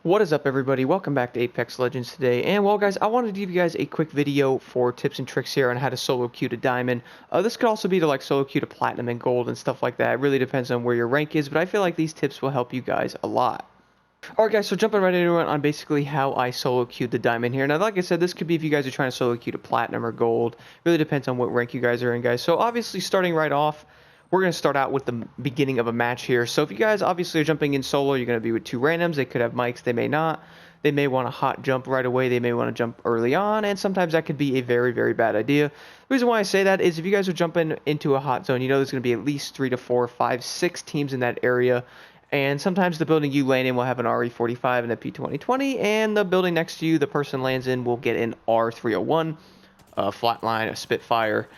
What is up, everybody? Welcome back to Apex Legends today. And well, guys, I wanted to give you guys a quick video for tips and tricks here on how to solo queue to diamond. This could also be to like solo queue to platinum and gold and stuff like that. It really depends on where your rank is, but I feel like these tips will help you guys a lot. Alright guys, so jumping right into it on basically how I solo queued the diamond here. Now like I said, this could be if you guys are trying to solo queue to platinum or gold. Really depends on what rank you guys are in, guys. So obviously starting right off, we're going to start out with the beginning of a match here. So if you guys obviously are jumping in solo, you're going to be with two randoms. They could have mics, they may not. They may want to hot jump right away. They may want to jump early on, and sometimes that could be a very, very bad idea. The reason why I say that is if you guys are jumping into a hot zone, you know there's going to be at least 3 to 4, 5, 6 teams in that area. And sometimes the building you land in will have an RE45 and a P2020, and the building next to you, the person lands in, will get an R301, a Flatline, a Spitfire.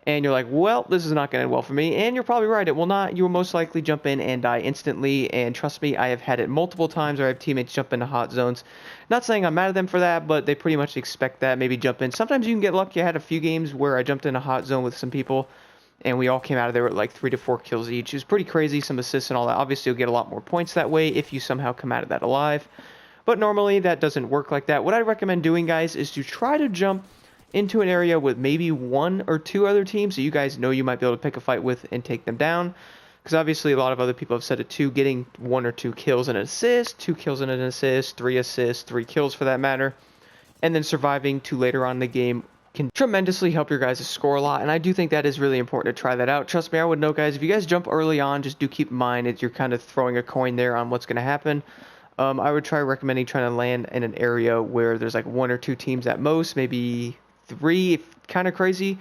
And you're like, well, this is not going to end well for me. And you're probably right. It will not. You will most likely jump in and die instantly. And trust me, I have had it multiple times where I have teammates jump into hot zones. Not saying I'm mad at them for that, but they pretty much expect that. Maybe jump in. Sometimes you can get lucky. I had a few games where I jumped in a hot zone with some people, and we all came out of there with like 3 to 4 kills each. It was pretty crazy, some assists and all that. Obviously, you'll get a lot more points that way if you somehow come out of that alive. But normally, that doesn't work like that. What I recommend doing, guys, is to try to jump into an area with maybe 1 or 2 other teams that you guys know you might be able to pick a fight with and take them down. Because obviously a lot of other people have said it too, getting 1 or 2 kills and an assist, 2 kills and an assist, 3 assists, 3 kills for that matter, and then surviving to later on in the game can tremendously help your guys' score a lot, and I do think that is really important to try that out. Trust me, I would know, guys, if you guys jump early on, just do keep in mind that you're kind of throwing a coin there on what's going to happen. I would try recommending trying to land in an area where there's like 1 or 2 teams at most, maybe 3 if kind of crazy.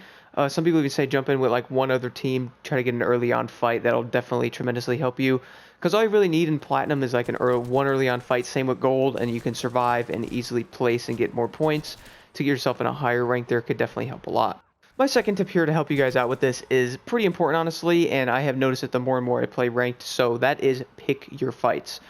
Some people even say jump in with like 1 other team, try to get an early on fight. That'll definitely tremendously help you, because all you really need in platinum is like one early on fight. Same with gold, and you can survive and easily place and get more points to get yourself in a higher rank. There could definitely help a lot. My second tip here to help you guys out with this is pretty important, honestly, and I have noticed it the more and more I play ranked, so that is pick your fights.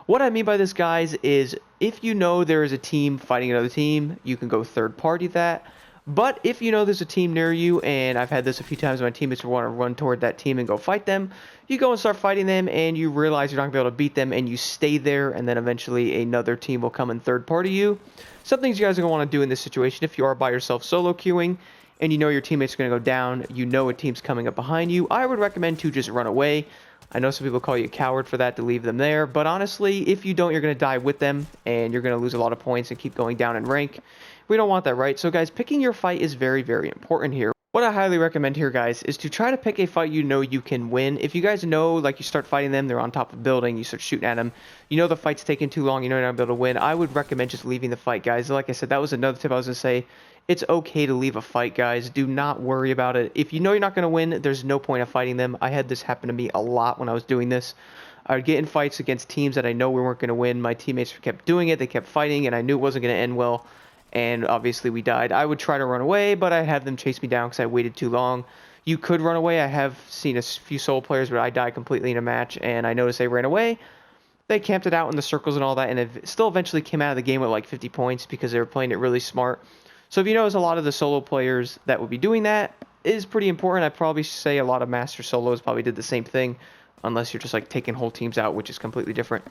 What I mean by this, guys, is if you know there is a team fighting another team, you can go third party that. But if you know there's a team near you, and I've had this a few times, my teammates want to run toward that team and go fight them, you go and start fighting them, and you realize you're not going to be able to beat them, and you stay there, and then eventually another team will come and third party you. Some things you guys are going to want to do in this situation if you are by yourself solo queuing, and you know your teammates are going to go down, you know a team's coming up behind you, I would recommend to just run away. I know some people call you a coward for that, to leave them there, but honestly, if you don't, you're going to die with them, and you're going to lose a lot of points and keep going down in rank. We don't want that, right? So guys, picking your fight is very, very important here. What I highly recommend here, guys, is to try to pick a fight you know you can win. If you guys know, like, you start fighting them, they're on top of a building, you start shooting at them, you know the fight's taking too long, you know you're not going to be able to win, I would recommend just leaving the fight, guys. Like I said, that was another tip I was going to say. It's okay to leave a fight, guys. Do not worry about it. If you know you're not going to win, there's no point of fighting them. I had this happen to me a lot when I was doing this. I would get in fights against teams that I know we weren't going to win. My teammates kept doing it. They kept fighting, and I knew it wasn't going to end well. And obviously we died. I would try to run away, but I'd have them chase me down because I waited too long. You could run away. I have seen a few solo players where I died completely in a match, and I noticed they ran away. They camped it out in the circles and all that, and it still eventually came out of the game with like 50 points because they were playing it really smart. So if you notice, a lot of the solo players that would be doing that is pretty important. I'd probably say a lot of master solos probably did the same thing, unless you're just like taking whole teams out, which is completely different.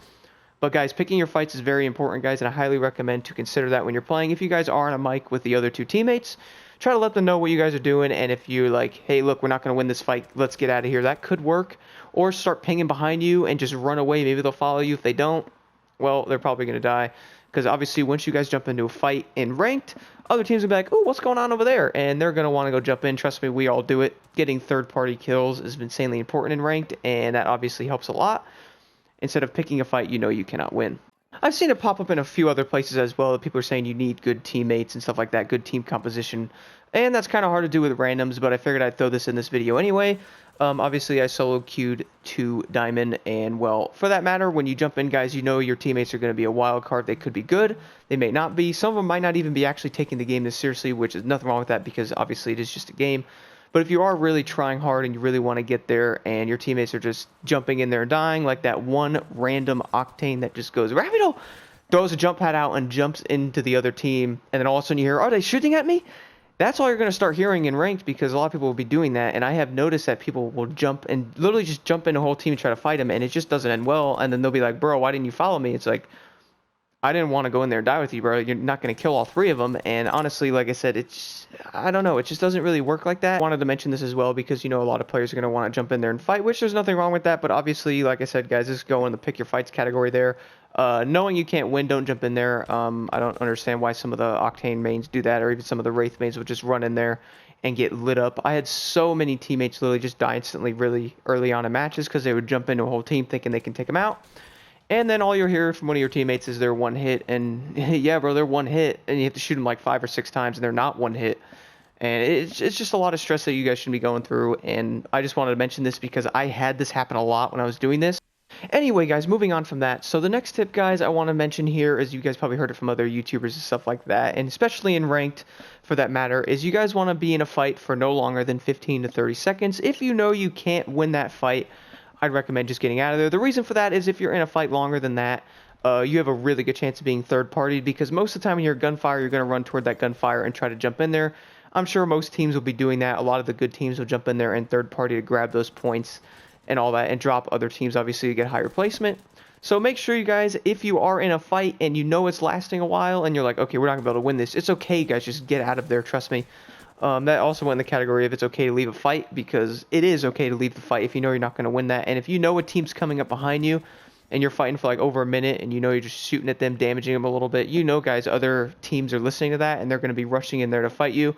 But guys, picking your fights is very important, guys, and I highly recommend to consider that when you're playing. If you guys are on a mic with the other 2 teammates, try to let them know what you guys are doing, and if you're like, hey, look, we're not going to win this fight, let's get out of here, that could work. Or start pinging behind you and just run away. Maybe they'll follow you. If they don't, well, they're probably going to die. Because obviously, once you guys jump into a fight in ranked, other teams will be like, oh, what's going on over there? And they're going to want to go jump in. Trust me, we all do it. Getting third-party kills is insanely important in ranked, and that obviously helps a lot. Instead of picking a fight you know you cannot win. I've seen it pop up in a few other places as well, that people are saying you need good teammates and stuff like that, good team composition. And that's kind of hard to do with randoms, but I figured I'd throw this in this video anyway. Obviously, I solo queued to diamond, and well, for that matter, when you jump in, guys, you know your teammates are going to be a wild card. They could be good, they may not be. Some of them might not even be actually taking the game this seriously, which is nothing wrong with that, because obviously it is just a game. But if you are really trying hard and you really want to get there, and your teammates are just jumping in there and dying, like that one random Octane that just goes, Rapido, throws a jump pad out and jumps into the other team, and then all of a sudden you hear, are they shooting at me? That's all you're going to start hearing in ranked, because a lot of people will be doing that, and I have noticed that people will jump and literally just jump in a whole team and try to fight them, and it just doesn't end well, and then they'll be like, bro, why didn't you follow me? It's like, I didn't want to go in there and die with you, bro. You're not going to kill all three of them. And honestly, like I said, I don't know. It just doesn't really work like that. I wanted to mention this as well because, a lot of players are going to want to jump in there and fight, which there's nothing wrong with that. But obviously, like I said, guys, just go in the pick your fights category there. Knowing you can't win, don't jump in there. I don't understand why some of the Octane mains do that, or even some of the Wraith mains would just run in there and get lit up. I had so many teammates literally just die instantly really early on in matches because they would jump into a whole team thinking they can take them out. And then all you'll hear from one of your teammates is they're one hit, and yeah, bro, they're one hit, and you have to shoot them like 5 or 6 times, and they're not one hit. And it's just a lot of stress that you guys shouldn't be going through, and I just wanted to mention this because I had this happen a lot when I was doing this. Anyway, guys, moving on from that. So the next tip, guys, I want to mention here, is you guys probably heard it from other YouTubers and stuff like that, and especially in ranked, for that matter, is you guys want to be in a fight for no longer than 15 to 30 seconds. If you know you can't win that fight, I'd recommend just getting out of there. The reason for that is if you're in a fight longer than that, you have a really good chance of being third-partied, because most of the time when you're gunfire, you're going to run toward that gunfire and try to jump in there. I'm sure most teams will be doing that. A lot of the good teams will jump in there and third-party to grab those points and all that, and drop other teams, obviously, to get higher placement. So make sure, you guys, if you are in a fight and you know it's lasting a while and you're like, okay, we're not going to be able to win this, it's okay, guys, just get out of there, trust me. That also went in the category of it's okay to leave a fight, because it is okay to leave the fight if you know you're not going to win that. And if you know a team's coming up behind you and you're fighting for like over a minute and you know you're just shooting at them, damaging them a little bit, guys, other teams are listening to that and they're going to be rushing in there to fight you.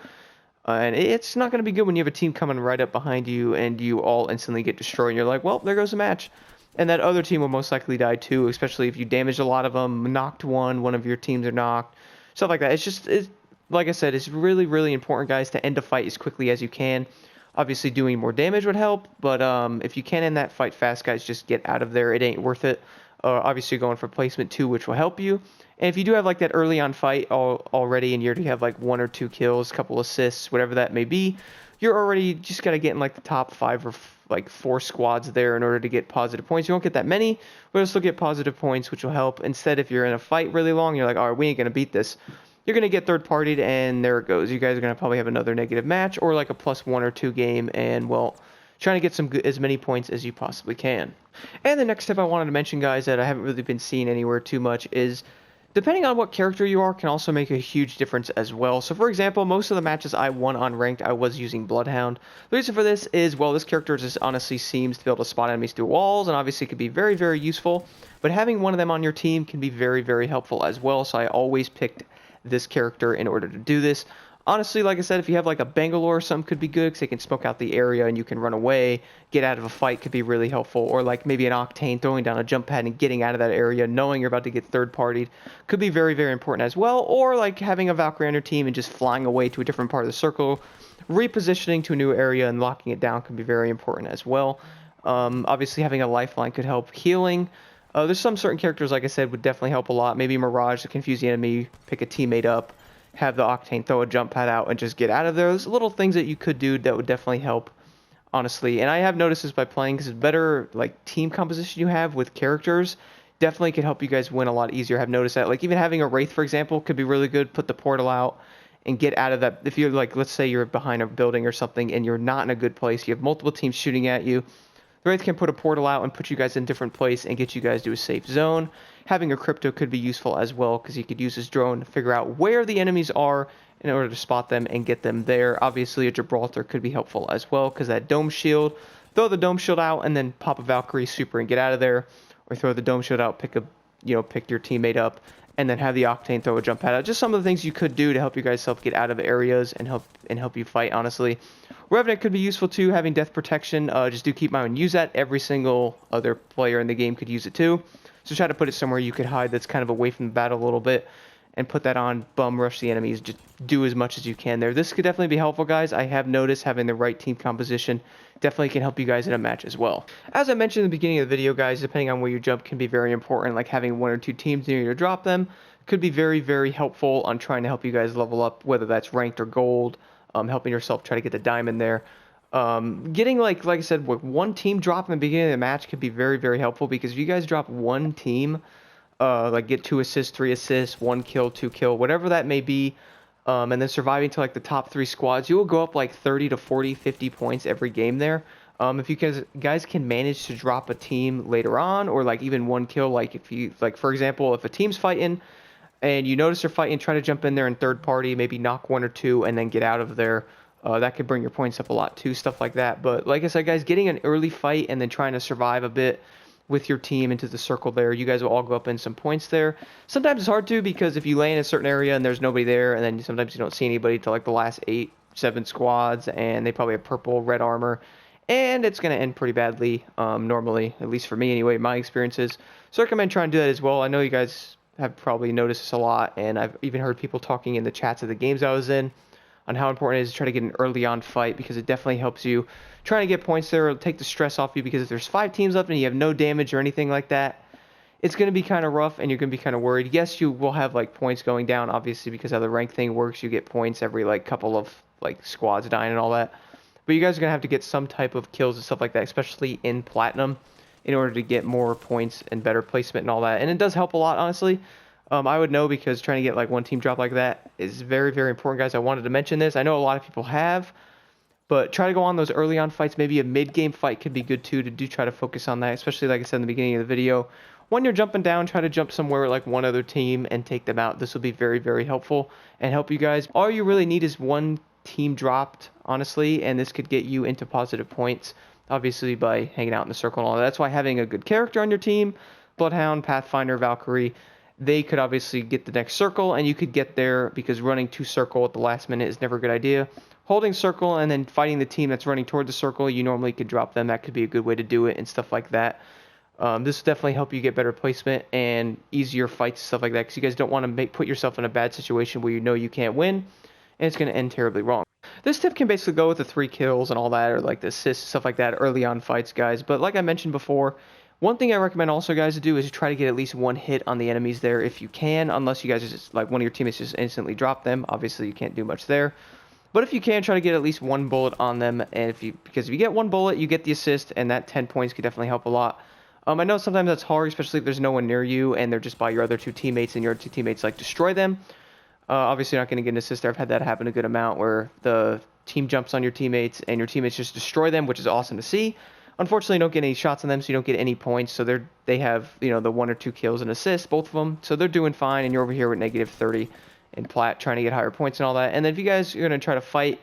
And it's not going to be good when you have a team coming right up behind you and you all instantly get destroyed and you're like, well, there goes the match. And that other team will most likely die too, especially if you damaged a lot of them, knocked one of your teams are knocked, stuff like that. Like I said, it's really, really important, guys, to end a fight as quickly as you can. Obviously, doing more damage would help, but if you can end that fight fast, guys, just get out of there. It ain't worth it. Obviously, you're going for placement 2, which will help you. And if you do have like that early on fight already, and you already have like 1 or 2 kills, couple assists, whatever that may be, you're already just got to get in like the top 5 or like 4 squads there in order to get positive points. You won't get that many, but you'll still get positive points, which will help. Instead, if you're in a fight really long, you're like, all right, we ain't going to beat this. You're going to get third-partied, and there it goes. You guys are going to probably have another negative match, or like a +1 or 2 game, and, well, trying to get as many points as you possibly can. And the next tip I wanted to mention, guys, that I haven't really been seeing anywhere too much is, depending on what character you are, can also make a huge difference as well. So, for example, most of the matches I won on ranked, I was using Bloodhound. The reason for this is, well, this character just honestly seems to be able to spot enemies through walls, and obviously can be very, very useful. But having one of them on your team can be very, very helpful as well, so I always picked this character in order to do this. Honestly, like I said, if you have like a Bangalore or something, could be good because they can smoke out the area and you can run away, get out of a fight could be really helpful. Or like maybe an Octane throwing down a jump pad and getting out of that area, knowing you're about to get third-partied, could be very, very important as well. Or like having a Valkyrie on your team and just flying away to a different part of the circle, repositioning to a new area and locking it down can be very important as well. Obviously, having a lifeline could help healing. There's some certain characters, like I said, would definitely help a lot. Maybe Mirage to confuse the enemy, pick a teammate up, have the Octane throw a jump pad out and just get out of there. There's little things that you could do that would definitely help, honestly. And I have noticed this by playing, because better like team composition you have with characters definitely could help you guys win a lot easier. I've noticed that. Like even having a Wraith, for example, could be really good. Put the portal out and get out of that. If you're like, let's say you're behind a building or something and you're not in a good place, you have multiple teams shooting at you, the Wraith can put a portal out and put you guys in a different place and get you guys to a safe zone. Having a Crypto could be useful as well, because he could use his drone to figure out where the enemies are in order to spot them and get them there. Obviously, a Gibraltar could be helpful as well, because that Dome Shield, throw the Dome Shield out and then pop a Valkyrie super and get out of there, or throw the Dome Shield out, pick your teammate up, and then have the Octane throw a jump pad out. Just some of the things you could do to help you guys get out of areas and help you fight, honestly. Revenant could be useful too, having death protection. Just do keep in mind, use that. Every single other player in the game could use it too. So try to put it somewhere you could hide that's kind of away from the battle a little bit, and put that on, bum rush the enemies, just do as much as you can there. This could definitely be helpful, guys. I have noticed having the right team composition definitely can help you guys in a match as well. As I mentioned in the beginning of the video, guys, depending on where you jump can be very important, like having 1 or 2 teams near you to drop them could be very, very helpful on trying to help you guys level up, whether that's ranked or gold, helping yourself try to get the diamond there. Getting like I said, with one team drop in the beginning of the match could be very, very helpful, because if you guys drop one team, like get 2 assists, 3 assists, 1 kill, 2 kill, whatever that may be, and then surviving to like the top 3 squads, you will go up like 30 to 40, 50 points every game there. If you guys can manage to drop a team later on, or like even 1 kill, like if you, like for example, if a team's fighting and you notice they're fighting, try to jump in there in third party, maybe knock one or two, and then get out of there. That could bring your points up a lot too, stuff like that. But like I said, guys, getting an early fight and then trying to survive a bit with your team into the circle there, you guys will all go up in some points there. Sometimes it's hard to, because if you lay in a certain area and there's nobody there, and then sometimes you don't see anybody till like the last 8, 7 squads, and they probably have purple, red armor, and it's going to end pretty badly, normally, at least for me anyway, my experiences. So I recommend trying to do that as well. I know you guys have probably noticed this a lot, and I've even heard people talking in the chats of the games I was in on how important it is to try to get an early on fight, because it definitely helps you trying to get points there. It'll take the stress off you, because if there's 5 teams left and you have no damage or anything like that, it's going to be kind of rough and you're going to be kind of worried. Yes, you will have like points going down, obviously, because how the rank thing works. You get points every like couple of like squads dying and all that. But you guys are going to have to get some type of kills and stuff like that, especially in Platinum, in order to get more points and better placement and all that. And it does help a lot, honestly. I would know, because trying to get like one team drop like that is very, very important, guys. I wanted to mention this. I know a lot of people have, but try to go on those early on fights. Maybe a mid-game fight could be good too, to do try to focus on that, especially like I said in the beginning of the video. When you're jumping down, try to jump somewhere like one other team and take them out. This will be very, very helpful and help you guys. All you really need is one team dropped, honestly, and this could get you into positive points, obviously, by hanging out in the circle and all that. That's why having a good character on your team, Bloodhound, Pathfinder, Valkyrie, they could obviously get the next circle, and you could get there, because running to circle at the last minute is never a good idea. Holding circle and then fighting the team that's running toward the circle, you normally could drop them. That could be a good way to do it and stuff like that. This will definitely help you get better placement and easier fights, stuff like that, because you guys don't want to put yourself in a bad situation where you know you can't win, and it's going to end terribly wrong. This tip can basically go with the 3 kills and all that, or like the assists, stuff like that, early on fights, guys. But like I mentioned before, one thing I recommend also, guys, to do is try to get at least 1 hit on the enemies there if you can, unless you guys just, like, one of your teammates just instantly drop them. Obviously, you can't do much there. But if you can, try to get at least 1 bullet on them, and because if you get 1 bullet, you get the assist, and that 10 points could definitely help a lot. I know sometimes that's hard, especially if there's no one near you, and they're just by your other 2 teammates, and your 2 teammates, like, destroy them. Obviously, you're not going to get an assist there. I've had that happen a good amount, where the team jumps on your teammates, and your teammates just destroy them, which is awesome to see. Unfortunately, you don't get any shots on them, so you don't get any points. So they have, you know, the 1 or 2 kills and assists, both of them. So they're doing fine, and you're over here with negative 30 in plat, trying to get higher points and all that. And then if you guys are going to try to fight,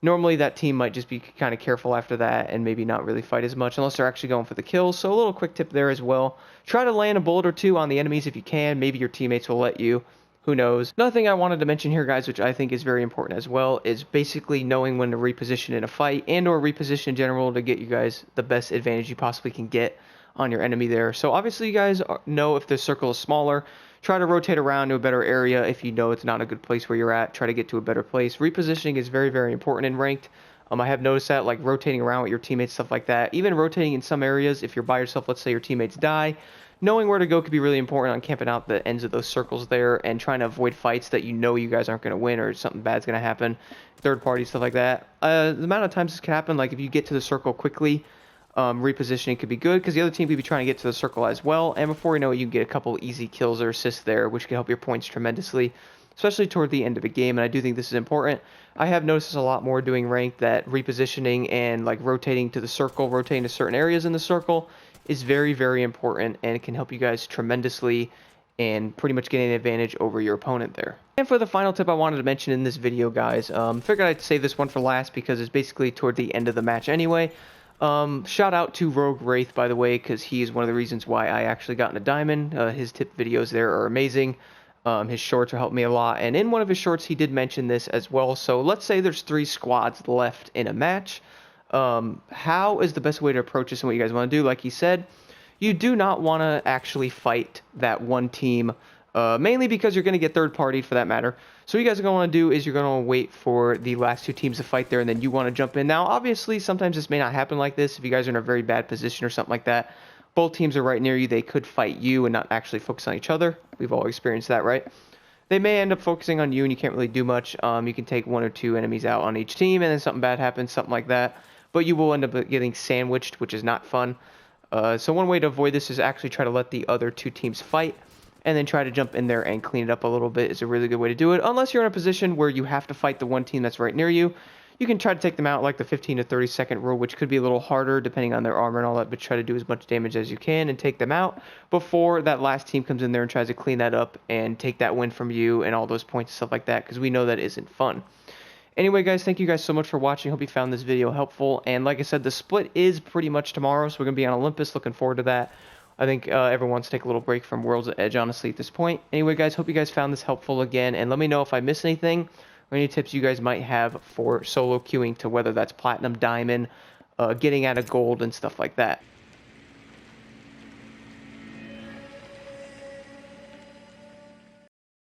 normally that team might just be kind of careful after that and maybe not really fight as much unless they're actually going for the kills. So a little quick tip there as well. Try to land a bullet or 2 on the enemies if you can. Maybe your teammates will let you. Who knows? Another thing I wanted to mention here, guys, which I think is very important as well, is basically knowing when to reposition in a fight and or reposition in general to get you guys the best advantage you possibly can get on your enemy there. So obviously you guys know if the circle is smaller, try to rotate around to a better area. If you know it's not a good place where you're at, try to get to a better place. Repositioning is very, very important in ranked. I have noticed that, like rotating around with your teammates, stuff like that. Even rotating in some areas, if you're by yourself, let's say your teammates die, knowing where to go could be really important on camping out the ends of those circles there and trying to avoid fights that you know you guys aren't going to win or something bad's going to happen. Third party, stuff like that. The amount of times this can happen, like if you get to the circle quickly, repositioning could be good because the other team could be trying to get to the circle as well. And before you know it, you can get a couple easy kills or assists there, which can help your points tremendously, especially toward the end of a game. And I do think this is important. I have noticed this a lot more doing ranked, that repositioning and like rotating to the circle, rotating to certain areas in the circle is very, very important, and it can help you guys tremendously and pretty much get an advantage over your opponent there. And for the final tip I wanted to mention in this video, guys, figured I'd save this one for last because it's basically toward the end of the match anyway. Shout out to Rogue Wraith, by the way, because he is one of the reasons why I actually got into Diamond. His tip videos there are amazing. His shorts are helping me a lot, and in one of his shorts he did mention this as well. So let's say there's 3 squads left in a match. How is the best way to approach this and what you guys want to do? Like he said, you do not want to actually fight that one team, mainly because you're going to get third-partied for that matter. So what you guys are going to want to do is you're going to wait for the last 2 teams to fight there, and then you want to jump in. Now, obviously, sometimes this may not happen like this. If you guys are in a very bad position or something like that, both teams are right near you, they could fight you and not actually focus on each other. We've all experienced that, right? They may end up focusing on you, and you can't really do much. You can take 1 or 2 enemies out on each team, and then something bad happens, something like that. But you will end up getting sandwiched, which is not fun. So one way to avoid this is actually try to let the other 2 teams fight, and then try to jump in there and clean it up a little bit is a really good way to do it. Unless you're in a position where you have to fight the one team that's right near you. you can try to take them out like the 15 to 30 second rule, which could be a little harder depending on their armor and all that, but try to do as much damage as you can and take them out before that last team comes in there and tries to clean that up and take that win from you and all those points and stuff like that, because we know that isn't fun. Anyway, guys, thank you guys so much for watching. Hope you found this video helpful. And like I said, the split is pretty much tomorrow, so we're going to be on Olympus. Looking forward to that. I think everyone wants to take a little break from World's Edge, honestly, at this point. Anyway, guys, hope you guys found this helpful again. And let me know if I missed anything or any tips you guys might have for solo queuing to whether that's Platinum, Diamond, getting out of Gold, and stuff like that.